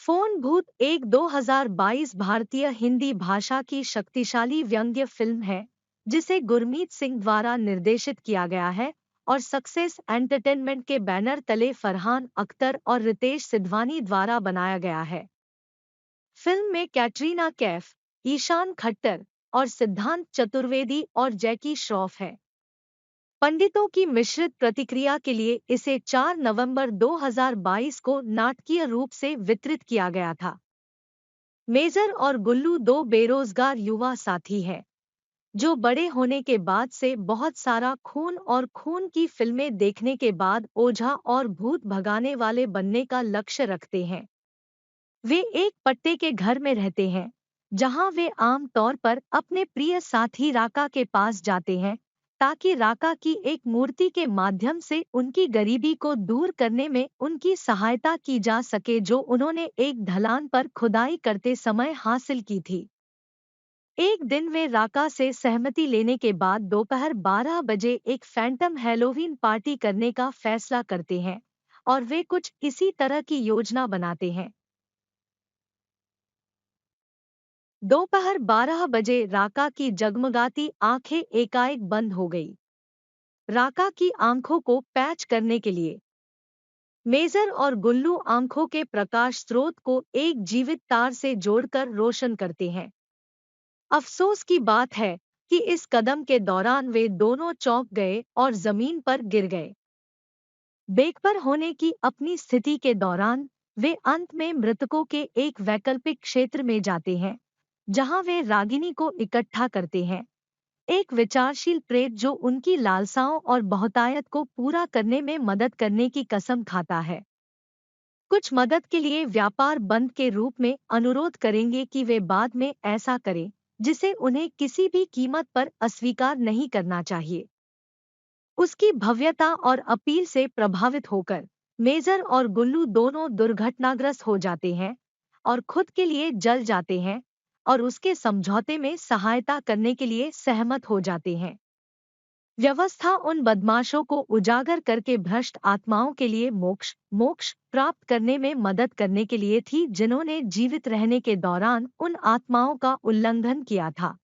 Phone भूत एक 2022 भारतीय हिंदी भाषा की शक्तिशाली व्यंग्य फिल्म है जिसे गुरमीत सिंह द्वारा निर्देशित किया गया है और सक्सेस एंटरटेनमेंट के बैनर तले फरहान अख्तर और रितेश सिद्धवानी द्वारा बनाया गया है। फिल्म में कैटरीना कैफ, ईशान खट्टर और सिद्धांत चतुर्वेदी और जैकी श्रॉफ है। पंडितों की मिश्रित प्रतिक्रिया के लिए इसे 4 नवंबर 2022 को नाटकीय रूप से वितरित किया गया था। मेजर और गुल्लू दो बेरोजगार युवा साथी हैं जो बड़े होने के बाद से बहुत सारा खून और खून की फिल्में देखने के बाद ओझा और भूत भगाने वाले बनने का लक्ष्य रखते हैं। वे एक पट्टे के घर में रहते हैं जहां वे आम तौर पर अपने प्रिय साथी राका के पास जाते हैं ताकि राका की एक मूर्ति के माध्यम से उनकी गरीबी को दूर करने में उनकी सहायता की जा सके जो उन्होंने एक ढलान पर खुदाई करते समय हासिल की थी। एक दिन वे राका से सहमति लेने के बाद दोपहर 12 बजे एक फैंटम हैलोवीन पार्टी करने का फैसला करते हैं और वे कुछ इसी तरह की योजना बनाते हैं। दोपहर 12 बजे राका की जगमगाती आंखें एकाएक बंद हो गई। राका की आंखों को पैच करने के लिए मेजर और गुल्लू आंखों के प्रकाश स्रोत को एक जीवित तार से जोड़कर रोशन करते हैं। अफसोस की बात है कि इस कदम के दौरान वे दोनों चौंक गए और जमीन पर गिर गए। बेखबर होने की अपनी स्थिति के दौरान वे अंत में मृतकों के एक वैकल्पिक क्षेत्र में जाते हैं जहां वे रागिनी को इकट्ठा करते हैं, एक विचारशील प्रेत जो उनकी लालसाओं और बहुतायत को पूरा करने में मदद करने की कसम खाता है। कुछ मदद के लिए व्यापार बंद के रूप में अनुरोध करेंगे कि वे बाद में ऐसा करें जिसे उन्हें किसी भी कीमत पर अस्वीकार नहीं करना चाहिए। उसकी भव्यता और अपील से प्रभावित होकर मेजर और गुल्लू दोनों दुर्घटनाग्रस्त हो जाते हैं और खुद के लिए जल जाते हैं और उसके समझौते में सहायता करने के लिए सहमत हो जाते हैं। व्यवस्था उन बदमाशों को उजागर करके भ्रष्ट आत्माओं के लिए मोक्ष प्राप्त करने में मदद करने के लिए थी जिन्होंने जीवित रहने के दौरान उन आत्माओं का उल्लंघन किया था।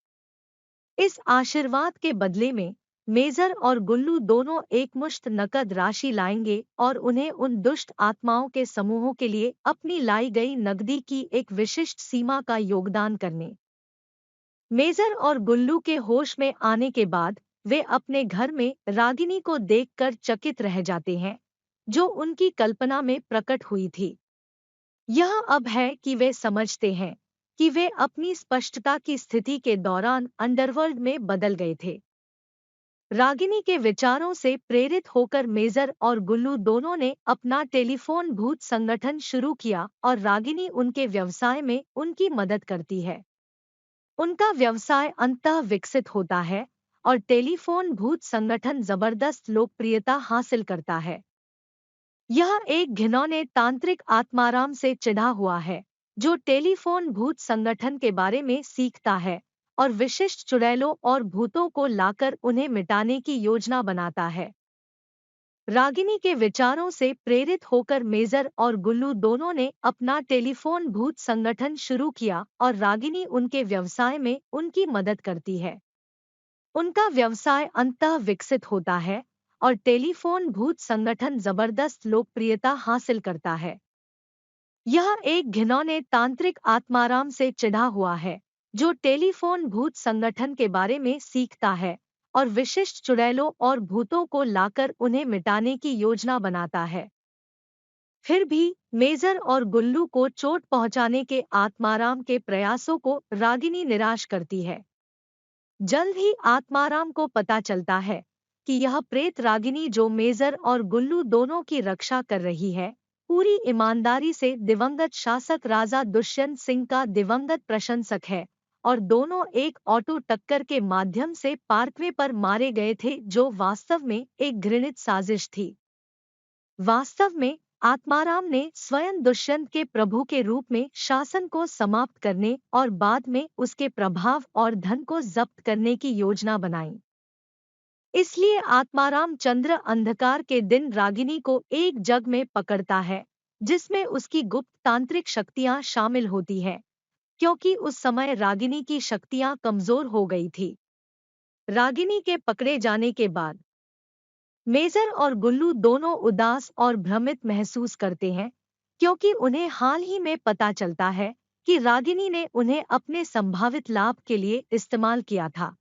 इस आशीर्वाद के बदले में मेजर और गुल्लू दोनों एकमुश्त नकद राशि लाएंगे और उन्हें उन दुष्ट आत्माओं के समूहों के लिए अपनी लाई गई नकदी की एक विशिष्ट सीमा का योगदान करने। मेजर और गुल्लू के होश में आने के बाद वे अपने घर में रागिनी को देखकर चकित रह जाते हैं जो उनकी कल्पना में प्रकट हुई थी। यह अब है कि वे समझते हैं कि वे अपनी स्पष्टता की स्थिति के दौरान अंडरवर्ल्ड में बदल गए थे। रागिनी के विचारों से प्रेरित होकर मेजर और गुल्लू दोनों ने अपना टेलीफोन भूत संगठन शुरू किया और रागिनी उनके व्यवसाय में उनकी मदद करती है। उनका व्यवसाय अंततः विकसित होता है और टेलीफोन भूत संगठन जबरदस्त लोकप्रियता हासिल करता है। यह एक घिनौने तांत्रिक आत्माराम से चिढ़ा हुआ है जो टेलीफोन भूत संगठन के बारे में सीखता है और विशिष्ट चुड़ैलों और भूतों को लाकर उन्हें मिटाने की योजना बनाता है। रागिनी के विचारों से प्रेरित होकर मेजर और गुल्लू दोनों ने अपना टेलीफोन भूत संगठन शुरू किया और रागिनी उनके व्यवसाय में उनकी मदद करती है। उनका व्यवसाय अंततः विकसित होता है और टेलीफोन भूत संगठन जबरदस्त लोकप्रियता हासिल करता है। यह एक घिनौने तांत्रिक आत्माराम से चिढ़ा हुआ है जो टेलीफोन भूत संगठन के बारे में सीखता है और विशिष्ट चुड़ैलों और भूतों को लाकर उन्हें मिटाने की योजना बनाता है। फिर भी मेजर और गुल्लू को चोट पहुंचाने के आत्माराम के प्रयासों को रागिनी निराश करती है। जल्द ही आत्माराम को पता चलता है कि यह प्रेत रागिनी जो मेजर और गुल्लू दोनों की रक्षा कर रही है पूरी ईमानदारी से दिवंगत शासक राजा दुष्यंत सिंह का दिवंगत प्रशंसक है और दोनों एक ऑटो टक्कर के माध्यम से पार्कवे पर मारे गए थे जो वास्तव में एक घृणित साजिश थी। वास्तव में आत्माराम ने स्वयं दुष्यंत के प्रभु के रूप में शासन को समाप्त करने और बाद में उसके प्रभाव और धन को जब्त करने की योजना बनाई। इसलिए आत्माराम चंद्र अंधकार के दिन रागिनी को एक जग में पकड़ता है जिसमें उसकी गुप्त तांत्रिक शक्तियां शामिल होती है, क्योंकि उस समय रागिनी की शक्तियां कमजोर हो गई थी। रागिनी के पकड़े जाने के बाद मेजर और गुल्लू दोनों उदास और भ्रमित महसूस करते हैं, क्योंकि उन्हें हाल ही में पता चलता है कि रागिनी ने उन्हें अपने संभावित लाभ के लिए इस्तेमाल किया था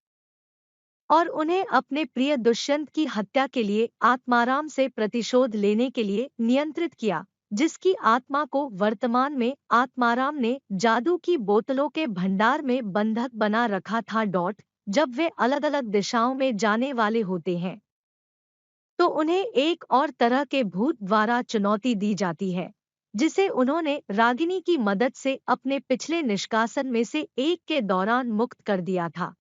और उन्हें अपने प्रिय दुष्यंत की हत्या के लिए आत्माराम से प्रतिशोध लेने के लिए नियंत्रित किया, जिसकी आत्मा को वर्तमान में आत्माराम ने जादू की बोतलों के भंडार में बंधक बना रखा था। जब वे अलग अलग दिशाओं में जाने वाले होते हैं तो उन्हें एक और तरह के भूत द्वारा चुनौती दी जाती है, जिसे उन्होंने रागिनी की मदद से अपने पिछले निष्कासन में से एक के दौरान मुक्त कर दिया था।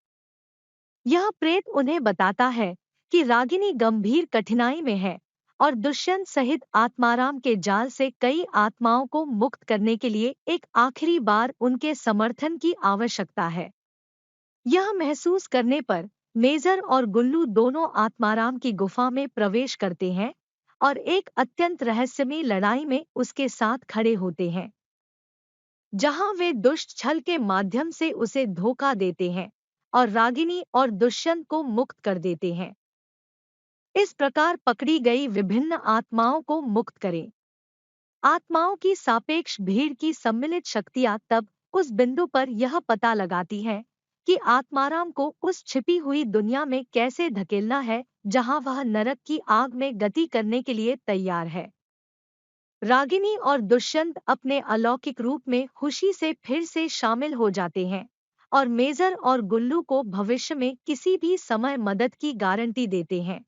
यह प्रेत उन्हें बताता है कि रागिनी गंभीर कठिनाई में है और दुष्यंत सहित आत्माराम के जाल से कई आत्माओं को मुक्त करने के लिए एक आखिरी बार उनके समर्थन की आवश्यकता है। यह महसूस करने पर मेजर और गुल्लू दोनों आत्माराम की गुफा में प्रवेश करते हैं और एक अत्यंत रहस्यमयी लड़ाई में उसके साथ खड़े होते हैं, जहां वे दुष्ट छल के माध्यम से उसे धोखा देते हैं और रागिनी और दुष्यंत को मुक्त कर देते हैं। इस प्रकार पकड़ी गई विभिन्न आत्माओं को मुक्त करें। आत्माओं की सापेक्ष भीड़ की सम्मिलित शक्तियां तब उस बिंदु पर यह पता लगाती हैं कि आत्माराम को उस छिपी हुई दुनिया में कैसे धकेलना है जहां वह नरक की आग में गति करने के लिए तैयार है। रागिनी और दुष्यंत अपने अलौकिक रूप में खुशी से फिर से शामिल हो जाते हैं और मेजर और गुल्लू को भविष्य में किसी भी समय मदद की गारंटी देते हैं।